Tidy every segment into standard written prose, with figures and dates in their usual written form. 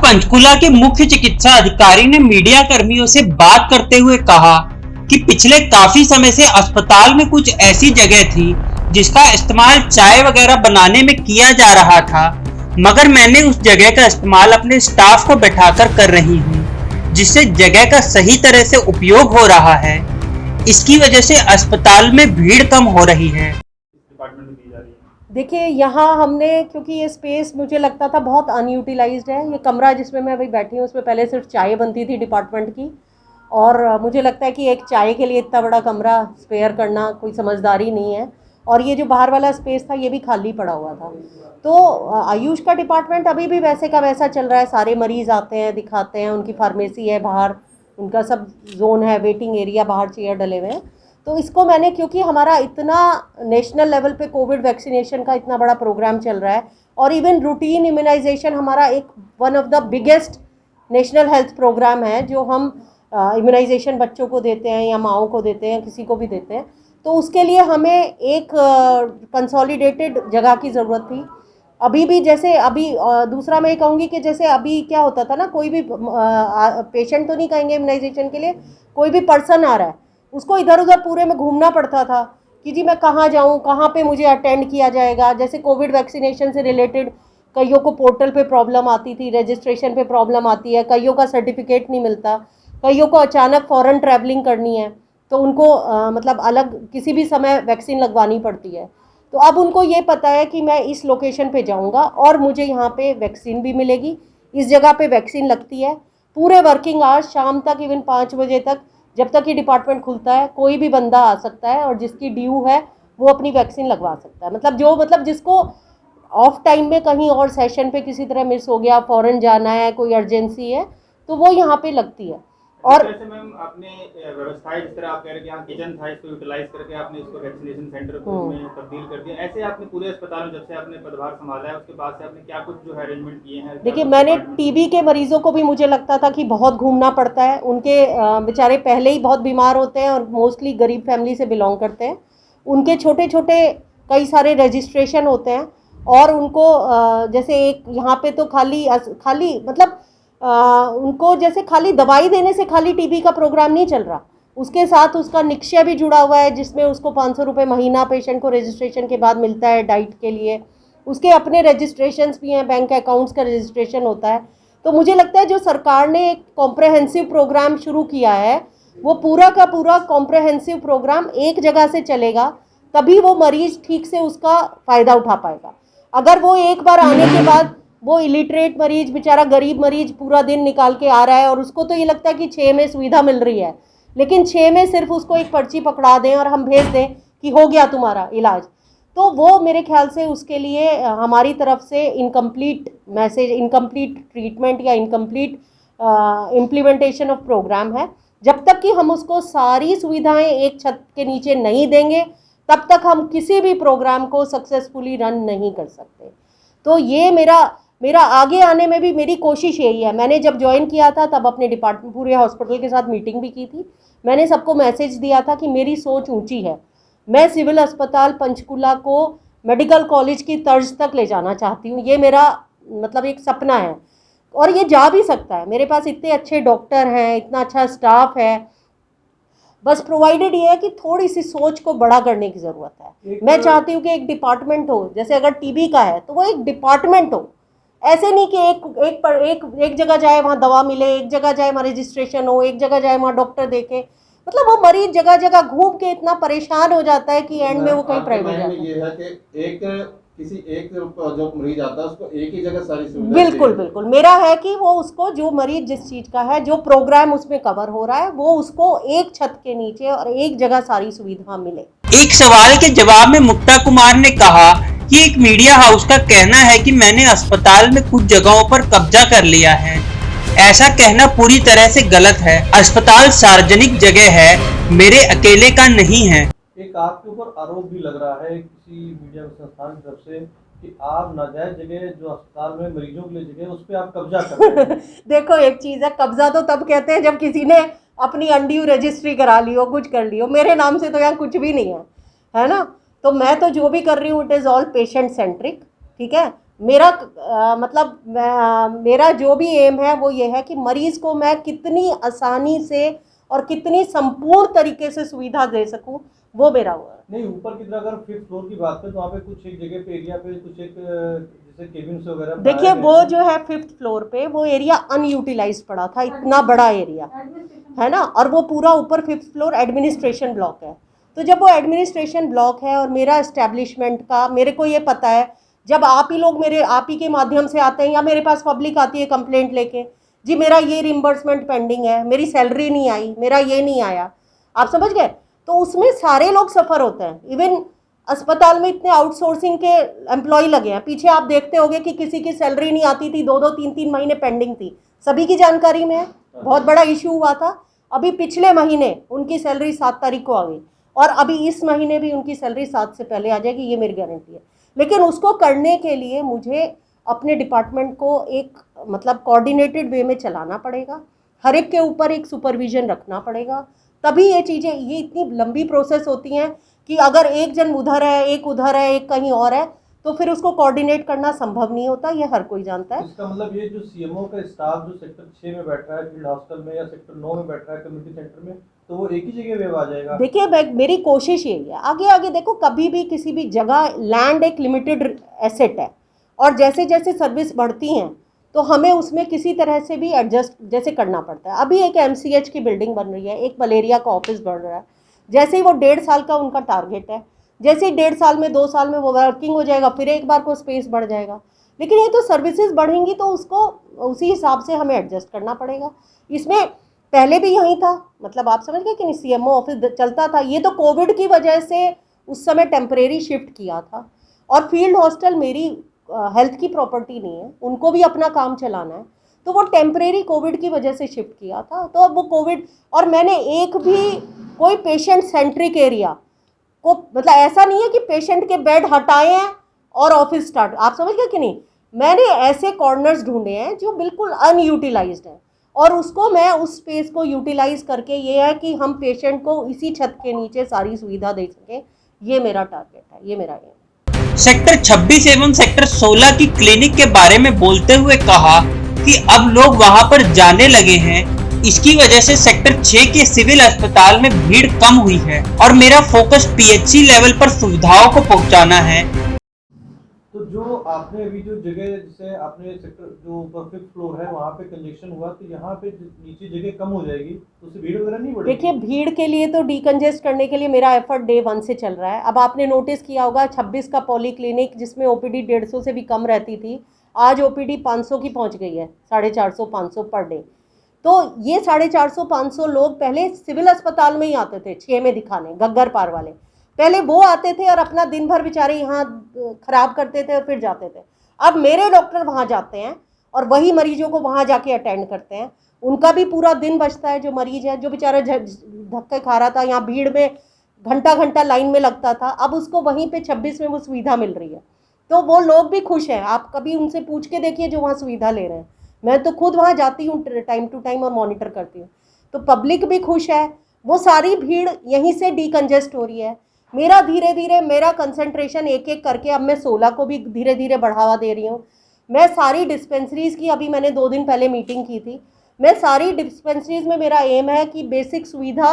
पंचकुला के मुख्य चिकित्सा अधिकारी ने मीडिया कर्मियों से बात करते हुए कहा कि पिछले काफी समय से अस्पताल में कुछ ऐसी जगह थी जिसका इस्तेमाल चाय वगैरह बनाने में किया जा रहा था, मगर मैंने उस जगह का इस्तेमाल अपने स्टाफ को बैठाकर कर रही हूँ, जिससे जगह का सही तरह से उपयोग हो रहा है। इसकी वजह से अस्पताल में भीड़ कम हो रही है। देखिए, यहाँ हमने, क्योंकि ये स्पेस मुझे लगता था बहुत अनयूटिलाइज्ड है। ये कमरा जिसमें मैं अभी बैठी हूँ उसमें पहले सिर्फ चाय बनती थी डिपार्टमेंट की, और मुझे लगता है कि एक चाय के लिए इतना बड़ा कमरा स्पेयर करना कोई समझदारी नहीं है। और ये जो बाहर वाला स्पेस था ये भी खाली पड़ा हुआ था। तो आयुष का डिपार्टमेंट अभी भी वैसे का वैसा चल रहा है। सारे मरीज़ आते हैं, दिखाते हैं, उनकी फार्मेसी है बाहर, उनका सब जोन है, वेटिंग एरिया, बाहर चेयर डले हुए हैं। तो इसको मैंने, क्योंकि हमारा इतना नेशनल लेवल पे कोविड वैक्सीनेशन का इतना बड़ा प्रोग्राम चल रहा है, और इवन रूटीन इम्यूनाइजेशन हमारा एक one of the biggest national health program है, जो हम इम्यूनाइजेशन बच्चों को देते हैं या माओं को देते हैं, किसी को भी देते हैं। तो उसके लिए हमें एक कंसोलिडेटेड जगह की ज़रूरत थी। अभी भी जैसे अभी दूसरा मैं कहूँगी कि जैसे अभी क्या होता था ना, कोई भी पेशेंट तो नहीं कहेंगे इम्यूनाइजेशन के लिए, कोई भी पर्सन आ रहा है उसको इधर उधर पूरे में घूमना पड़ता था कि जी मैं कहाँ जाऊँ, कहाँ पे मुझे अटेंड किया जाएगा। जैसे कोविड वैक्सीनेशन से रिलेटेड कईयों को पोर्टल पे प्रॉब्लम आती थी, रजिस्ट्रेशन पे प्रॉब्लम आती है, कईयों का सर्टिफिकेट नहीं मिलता, कईयों को अचानक फ़ॉरेन ट्रैवलिंग करनी है तो उनको मतलब अलग किसी भी समय वैक्सीन लगवानी पड़ती है। तो अब उनको ये पता है कि मैं इस लोकेशन पे जाऊंगा और मुझे यहाँ पे वैक्सीन भी मिलेगी, इस जगह पे वैक्सीन लगती है। पूरे वर्किंग आवर्स शाम तक, इवन 5 बजे तक, जब तक ये डिपार्टमेंट खुलता है, कोई भी बंदा आ सकता है और जिसकी ड्यू है वो अपनी वैक्सीन लगवा सकता है। मतलब जिसको ऑफ टाइम में कहीं और सेशन पे किसी तरह मिस हो गया, फ़ॉरेन जाना है, कोई अर्जेंसी है, तो वो यहाँ पे लगती है। और मैम आपने व्यवस्थाएं, जिस तरह आप कह रहे हैं कि यहाँ किचन था, इसको यूटिलाइज करके आपने इसको वैक्सीनेशन सेंटर में तब्दील कर दिया, ऐसे आपने पूरे अस्पताल में जब से आपने पदभार संभाला है उसके बाद से आपने क्या कुछ जो है अरेंजमेंट किए हैं? देखिए, मैंने टीबी के मरीजों को भी, मुझे लगता था कि बहुत घूमना पड़ता है, उनके बेचारे पहले ही बहुत बीमार होते हैं और मोस्टली गरीब फैमिली से बिलोंग करते हैं। उनके छोटे छोटे कई सारे रजिस्ट्रेशन होते हैं और उनको जैसे एक यहाँ पे तो खाली मतलब उनको जैसे खाली दवाई देने से खाली टीबी का प्रोग्राम नहीं चल रहा, उसके साथ उसका निक्षय भी जुड़ा हुआ है, जिसमें उसको 500 रुपये महीना पेशेंट को रजिस्ट्रेशन के बाद मिलता है डाइट के लिए। उसके अपने रजिस्ट्रेशंस भी हैं, बैंक अकाउंट्स का रजिस्ट्रेशन होता है। तो मुझे लगता है जो सरकार ने एक कॉम्प्रहेंसिव प्रोग्राम शुरू किया है, वो पूरा का पूरा कॉम्प्रहेंसिव प्रोग्राम एक जगह से चलेगा, तभी वो मरीज़ ठीक से उसका फ़ायदा उठा पाएगा। अगर वो एक बार आने के बाद वो इलिटरेट मरीज, बेचारा गरीब मरीज पूरा दिन निकाल के आ रहा है और उसको तो ये लगता है कि 6 में सुविधा मिल रही है, लेकिन 6 में सिर्फ उसको एक पर्ची पकड़ा दें और हम भेज दें कि हो गया तुम्हारा इलाज, तो वो मेरे ख्याल से उसके लिए हमारी तरफ से इनकम्प्लीट मैसेज, इनकम्प्लीट ट्रीटमेंट या इनकम्प्लीट इम्प्लीमेंटेशन ऑफ प्रोग्राम है। जब तक कि हम उसको सारी सुविधाएं एक छत के नीचे नहीं देंगे, तब तक हम किसी भी प्रोग्राम को सक्सेसफुली रन नहीं कर सकते। तो ये मेरा आगे आने में भी मेरी कोशिश यही है। मैंने जब ज्वाइन किया था तब अपने डिपार्टमेंट, पूरे हॉस्पिटल के साथ मीटिंग भी की थी। मैंने सबको मैसेज दिया था कि मेरी सोच ऊंची है, मैं सिविल अस्पताल पंचकुला को मेडिकल कॉलेज की तर्ज तक ले जाना चाहती हूँ। ये मेरा मतलब एक सपना है और ये जा भी सकता है। मेरे पास इतने अच्छे डॉक्टर हैं, इतना अच्छा स्टाफ है, बस प्रोवाइडेड ये है कि थोड़ी सी सोच को बड़ा करने की ज़रूरत है। मैं चाहती हूँ कि एक डिपार्टमेंट हो, जैसे अगर टीबी का है तो वो एक डिपार्टमेंट हो, ऐसे नहीं कि एक जगह जाए वहाँ दवा मिले, एक जगह जाए वहाँ रजिस्ट्रेशन हो, एक जगह जाए वहाँ डॉक्टर देखे। मतलब वो मरीज जगह जगह घूम के इतना परेशान हो जाता है कि एंड में वो कहीं प्राइवेट जाता है। ये है कि एक जो मरीज आता है उसको एक ही जगह सारी सुविधा। बिल्कुल मेरा है कि वो उसको, जो मरीज जिस चीज़ का है, जो प्रोग्राम उसमें कवर हो रहा है, वो उसको एक छत के नीचे और एक जगह सारी सुविधा मिले। एक सवाल के जवाब में मुक्ता कुमार ने कहा कि एक मीडिया हाउस का कहना है कि मैंने अस्पताल में कुछ जगहों पर कब्जा कर लिया है। ऐसा कहना पूरी तरह से गलत है। अस्पताल सार्वजनिक जगह है, मेरे अकेले का नहीं है। एक आपके ऊपर आरोप भी लग रहा है किसी मीडिया संस्थान की तरफ से कि आप नाजायज जगह जो अस्पताल में मरीजों के लिए जगह उस पर आप कब्जा कर रहे हैं। देखो, एक चीज़ है, कब्जा तो तब कहते हैं जब किसी ने अपनी अनड्यू रजिस्ट्री करा ली हो, कुछ कर ली हो। मेरे नाम से तो यहाँ कुछ भी नहीं है ना। तो मैं तो जो भी कर रही हूँ it is all patient centric, ठीक है। मेरा जो भी एम है वो ये है कि मरीज़ को मैं कितनी आसानी से और कितनी संपूर्ण तरीके से सुविधा दे सकूं, वो मेरा हुआ है। नहीं, ऊपर की तरफ अगर 5th फ्लोर की बात करें तो वहाँ पे कुछ एक जगह पे एरिया पे कुछ एक जैसे केबिन्स वगैरह देखिए वो जो है 5th फ्लोर पे वो एरिया अनयूटिलाइज्ड पड़ा था, इतना बड़ा एरिया है ना, और वो पूरा ऊपर 5th फ्लोर एडमिनिस्ट्रेशन ब्लॉक है। तो जब वो एडमिनिस्ट्रेशन ब्लॉक है और मेरा एस्टेब्लिशमेंट का, मेरे को ये पता है जब आप ही के माध्यम से आते हैं या मेरे पास पब्लिक आती है कंप्लेंट लेके, जी मेरा ये रिम्बर्समेंट पेंडिंग है, मेरी सैलरी नहीं आई, मेरा ये नहीं आया, आप समझ गए, तो उसमें सारे लोग सफ़र होते हैं। इवन अस्पताल में इतने आउटसोर्सिंग के एम्प्लॉय लगे हैं, पीछे आप देखते होंगे कि किसी की सैलरी नहीं आती थी, 2-2 3-3 महीने पेंडिंग थी, सभी की जानकारी में है, बहुत बड़ा इशू हुआ था। अभी पिछले महीने उनकी सैलरी 7 तारीख को आ गई और अभी इस महीने भी उनकी सैलरी 7 से पहले आ जाएगी, ये मेरी गारंटी है। लेकिन उसको करने के लिए मुझे अपने डिपार्टमेंट को एक कोऑर्डिनेटेड वे में चलाना पड़ेगा, हर एक के ऊपर एक सुपरविजन रखना पड़ेगा, तभी ये चीज़ें, ये इतनी लंबी प्रोसेस होती हैं कि अगर एक जन उधर है, एक उधर है, एक कहीं और है, तो फिर उसको कोऑर्डिनेट करना संभव नहीं होता, ये हर कोई जानता है। इसका मतलब ये जो सीएमओ का स्टाफ जो सेक्टर 6 में बैठ रहा है फील्ड हॉस्टल में या सेक्टर 9 में बैठ रहा है कम्युनिटी सेंटर में, तो वो एक ही जगह पे आ जाएगा। देखिए मेरी कोशिश यही है, आगे आगे देखो, कभी भी किसी भी जगह लैंड एक लिमिटेड एसेट है और जैसे जैसे सर्विस बढ़ती हैं तो हमें उसमें किसी तरह से भी एडजस्ट जैसे करना पड़ता है। अभी एक MCH की बिल्डिंग बन रही है, एक मलेरिया का ऑफिस बन रहा है, जैसे ही वो 1.5 साल का उनका टारगेट है, जैसे ही 1.5 साल में 2 साल में वो वर्किंग हो जाएगा, फिर एक बार को स्पेस बढ़ जाएगा। लेकिन ये तो सर्विसेज बढ़ेंगी तो उसको उसी हिसाब से हमें एडजस्ट करना पड़ेगा। इसमें पहले भी यही था, आप समझ गए कि नहीं, CMO ऑफिस चलता था, ये तो कोविड की वजह से उस समय टेम्परेरी शिफ्ट किया था। और फील्ड हॉस्टल मेरी हेल्थ की प्रॉपर्टी नहीं है, उनको भी अपना काम चलाना है, तो वो टेम्परेरी कोविड की वजह से शिफ्ट किया था। तो अब वो कोविड, और मैंने एक भी कोई पेशेंट सेंट्रिक एरिया को, ऐसा नहीं है कि पेशेंट के बेड हटाए हैं और ऑफिस स्टार्ट, आप समझ गए कि नहीं, मैंने ऐसे कॉर्नर्स ढूंढे हैं जो बिल्कुल अनयूटिलाइज्ड हैं और उसको मैं उस स्पेस को यूटिलाइज करके, ये है कि हम पेशेंट को इसी छत के नीचे सारी सुविधा दे सकें, ये मेरा टारगेट है, ये मेरा एम। सेक्टर 26 एवं सेक्टर 16 की क्लिनिक के बारे में बोलते हुए कहा कि अब लोग वहां पर जाने लगे हैं, इसकी वजह से सेक्टर 6 के सिविल अस्पताल में भीड़ कम हुई है और मेरा फोकस PHC लेवल पर सुविधाओं को पहुंचाना है। तो जो आपने अभी जो जगह, जैसे आपने सेक्टर जो ऊपर 5th फ्लोर है वहाँ पे कंजेक्शन हुआ, तो यहाँ पे नीचे जगह कम हो जाएगी तो उससे भीड़ वगैरह नहीं बढ़ेगी? देखिए भीड़ के लिए तो डीकंजेस्ट करने के लिए मेरा एफर्ट डे 1 से चल रहा है। अब आपने नोटिस किया होगा 26 का पॉली क्लिनिक जिसमें OPD 150 से भी कम रहती थी, आज OPD 500 की पहुँच गई है, 450-500 पर डे। तो ये 450-500 लोग पहले सिविल अस्पताल में ही आते थे 6 में दिखाने, गग्गर पार वाले, पहले वो आते थे और अपना दिन भर बेचारे यहाँ ख़राब करते थे और फिर जाते थे। अब मेरे डॉक्टर वहाँ जाते हैं और वही मरीजों को वहाँ जाके अटेंड करते हैं, उनका भी पूरा दिन बचता है। जो मरीज है, जो बेचारा धक्के खा रहा था, यहाँ भीड़ में घंटा घंटा लाइन में लगता था, अब उसको वहीं पे 26 में वो सुविधा मिल रही है, तो वो लोग भी खुश हैं। आप कभी उनसे पूछ के देखिए जो वहाँ सुविधा ले रहे हैं, मैं तो खुद वहाँ जाती हूँ टाइम टू टाइम और मॉनिटर करती हूँ, तो पब्लिक भी खुश है। वो सारी भीड़ यहीं से डीकंजेस्ट हो रही है। मेरा धीरे धीरे मेरा कंसंट्रेशन एक एक करके, अब मैं 16 को भी धीरे धीरे बढ़ावा दे रही हूँ। मैं सारी डिस्पेंसरीज़ की, अभी मैंने 2 दिन पहले मीटिंग की थी, मैं सारी डिस्पेंसरीज़ में मेरा एम है कि बेसिक सुविधा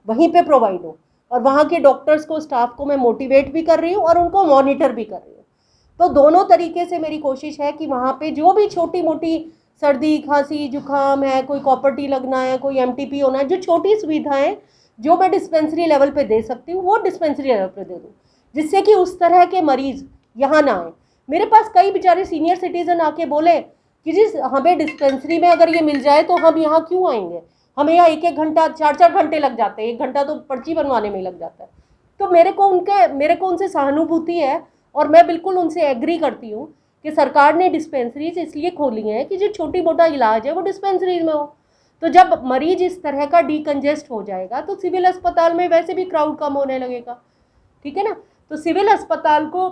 वहीं पे प्रोवाइड हो और वहाँ के डॉक्टर्स को, स्टाफ को मैं मोटिवेट भी कर रही हूँ और उनको मॉनिटर भी कर रही हूँ। तो दोनों तरीके से मेरी कोशिश है कि वहाँ पे जो भी छोटी मोटी सर्दी खांसी जुकाम है, कोई कॉपर लगना है, कोई MTP होना है, जो छोटी सुविधाएं जो मैं डिस्पेंसरी लेवल पे दे सकती हूँ वो डिस्पेंसरी लेवल पे दे दूँ, जिससे कि उस तरह के मरीज़ यहाँ ना आए। मेरे पास कई बेचारे सीनियर सिटीज़न आके बोले कि जी हमें डिस्पेंसरी में अगर ये मिल जाए तो हम यहाँ क्यों आएंगे, हमें यहाँ 1-1 घंटा 4-4 घंटे लग जाते हैं, 1 घंटा तो पर्ची बनवाने में लग जाता है। तो मेरे को उनसे सहानुभूति है और मैं बिल्कुल उनसे एग्री करती हूँ कि सरकार ने डिस्पेंसरीज इसलिए खोली हैं कि जो छोटी मोटा इलाज है वो डिस्पेंसरीज में हो। तो जब मरीज इस तरह का डीकंजेस्ट हो जाएगा तो सिविल अस्पताल में वैसे भी क्राउड कम होने लगेगा, ठीक है ना। तो सिविल अस्पताल को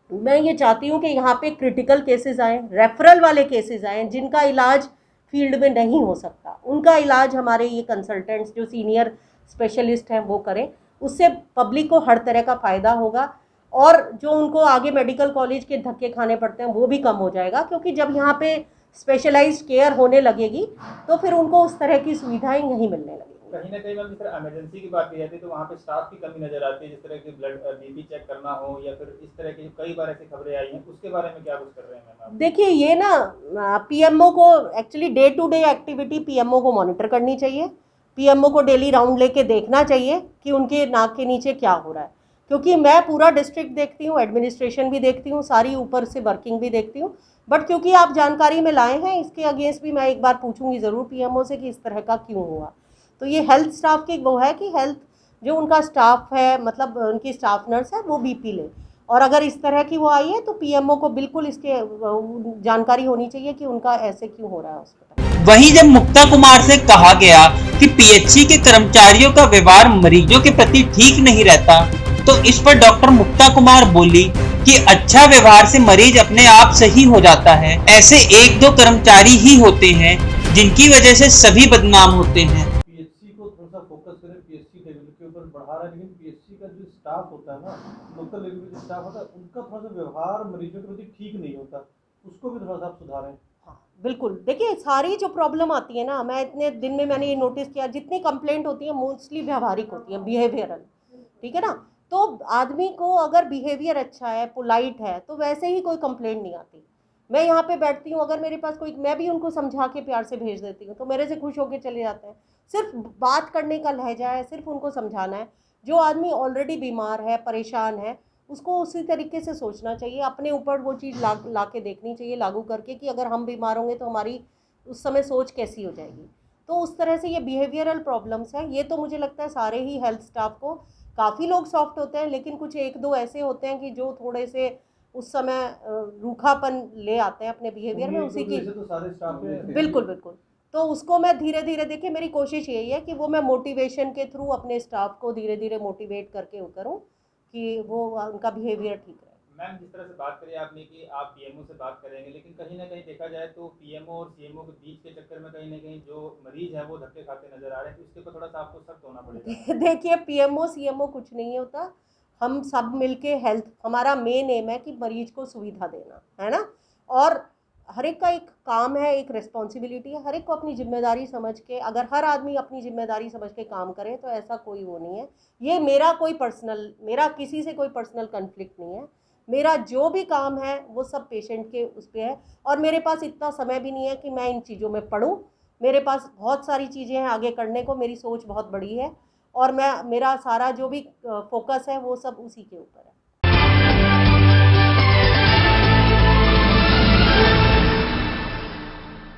मैं ये चाहती हूँ कि यहाँ पे क्रिटिकल केसेस आएँ, रेफरल वाले केसेस आएँ, जिनका इलाज फील्ड में नहीं हो सकता, उनका इलाज हमारे ये कंसल्टेंट्स जो सीनियर स्पेशलिस्ट हैं वो करें। उससे पब्लिक को हर तरह का फ़ायदा होगा और जो उनको आगे मेडिकल कॉलेज के धक्के खाने पड़ते हैं वो भी कम हो जाएगा, क्योंकि जब यहाँ पे स्पेशलाइज्ड केयर होने लगेगी तो फिर उनको उस तरह की सुविधाएं यहीं मिलने लगेगी। कहीं ना कहीं मैम जिस तरह इमरजेंसी की बात की जाती है तो वहाँ पे स्टाफ की कमी नजर आती है, जिस तरह की ब्लड बीपी चेक करना हो या फिर इस तरह की कई बार ऐसी खबरें आई हैं, उसके बारे में क्या कुछ कर रहे हैं मैम आप? देखिए ये ना पीएमओ को actually day to day activity PMO को मॉनिटर करनी चाहिए। पीएमओ को डेली राउंड लेके देखना चाहिए कि उनके नाक के नीचे क्या हो रहा है, क्योंकि मैं पूरा डिस्ट्रिक्ट देखती हूँ, एडमिनिस्ट्रेशन भी देखती हूँ, सारी ऊपर से वर्किंग भी देखती हूँ। बट क्योंकि आप जानकारी में लाए हैं, इसके अगेंस्ट भी मैं एक बार पूछूंगी ज़रूर पीएमओ से कि इस तरह का क्यों हुआ। तो ये हेल्थ स्टाफ की वो है कि हेल्थ जो उनका स्टाफ है, मतलब उनकी स्टाफ नर्स है, वो बीपी ले, और अगर इस तरह की वो आई है तो पीएमओ को बिल्कुल इसके जानकारी होनी चाहिए कि उनका ऐसे क्यों हो रहा है हॉस्पिटल। वहीं जब मुक्ता कुमार से कहा गया कि पीएचसी के कर्मचारियों का व्यवहार मरीजों के प्रति ठीक नहीं रहता, तो इस पर डॉक्टर मुक्ता कुमार बोली कि अच्छा व्यवहार से मरीज अपने आप सही हो जाता है। ऐसे एक दो कर्मचारी ही होते हैं जिनकी वजह से सभी बदनाम होते हैं। पीएचसी को थोड़ा सा फोकस करें, पीएचसी लेवल के ऊपर बढ़ा रहा है, लेकिन पीएचसी का जो स्टाफ होता है ना, लोकल लेवल पे जो स्टाफ होता है, उनका थोड़ा सा व्यवहार मरीजों के प्रति ठीक नहीं होता, उसको भी थोड़ा सा आप सुधारें। बिल्कुल, देखिए सारी जो प्रॉब्लम आती है ना, मैं इतने दिन में मैंने ये नोटिस किया, जितनी कंप्लेंट होती है मोस्टली व्यवहारिक होती है, बिहेवियरल, ठीक है ना। तो आदमी को अगर बिहेवियर अच्छा है, पोलाइट है, तो वैसे ही कोई कंप्लेंट नहीं आती। मैं यहाँ पे बैठती हूँ, अगर मेरे पास कोई, मैं भी उनको समझा के प्यार से भेज देती हूँ, तो मेरे से खुश होकर चले जाते हैं। सिर्फ बात करने का लहजा है, सिर्फ उनको समझाना है। जो आदमी ऑलरेडी बीमार है, परेशान है, उसको उसी तरीके से सोचना चाहिए, अपने ऊपर वो चीज़ ला के देखनी चाहिए, लागू करके, कि अगर हम बीमार होंगे तो हमारी उस समय सोच कैसी हो जाएगी। तो उस तरह से ये बिहेवियरल प्रॉब्लम्स हैं। ये तो मुझे लगता है सारे ही हेल्थ स्टाफ को, काफ़ी लोग सॉफ्ट होते हैं, लेकिन कुछ एक दो ऐसे होते हैं कि जो थोड़े से उस समय रूखापन ले आते हैं अपने बिहेवियर में, उसी की। तो सारे स्टाफ में बिल्कुल बिल्कुल। तो उसको मैं धीरे धीरे, देखिए मेरी कोशिश यही है कि वो मैं मोटिवेशन के थ्रू अपने स्टाफ को धीरे धीरे मोटिवेट करके वो करूँ कि वो उनका बिहेवियर ठीक रहे। मैम जिस तरह से बात करी आपने कि आप पीएमओ से बात करेंगे, लेकिन कहीं ना कहीं देखा जाए तो पीएमओ और सीएमओ के बीच के चक्कर में कहीं ना कहीं जो मरीज है वो धक्के खाते नजर आ रहे हैं, तो इसके ऊपर थोड़ा सा आपको सख्त होना पड़ेगा। देखिए पीएमओ सीएमओ कुछ नहीं होता, हम सब मिलके हेल्थ, हमारा मेन एम है कि मरीज को सुविधा देना है ना। और हर एक का एक काम है, एक रिस्पॉन्सिबिलिटी है, हर एक को अपनी जिम्मेदारी समझ के, अगर हर आदमी अपनी जिम्मेदारी समझ के काम करे तो ऐसा कोई वो नहीं है। ये मेरा किसी से कोई पर्सनल कन्फ्लिक्ट नहीं है। मेरा जो भी काम है वो सब पेशेंट के उस पर है, और मेरे पास इतना समय भी नहीं है कि मैं इन चीज़ों में पढ़ूँ। मेरे पास बहुत सारी चीज़ें हैं आगे करने को, मेरी सोच बहुत बड़ी है, और मेरा सारा जो भी फोकस है वो सब उसी के ऊपर है।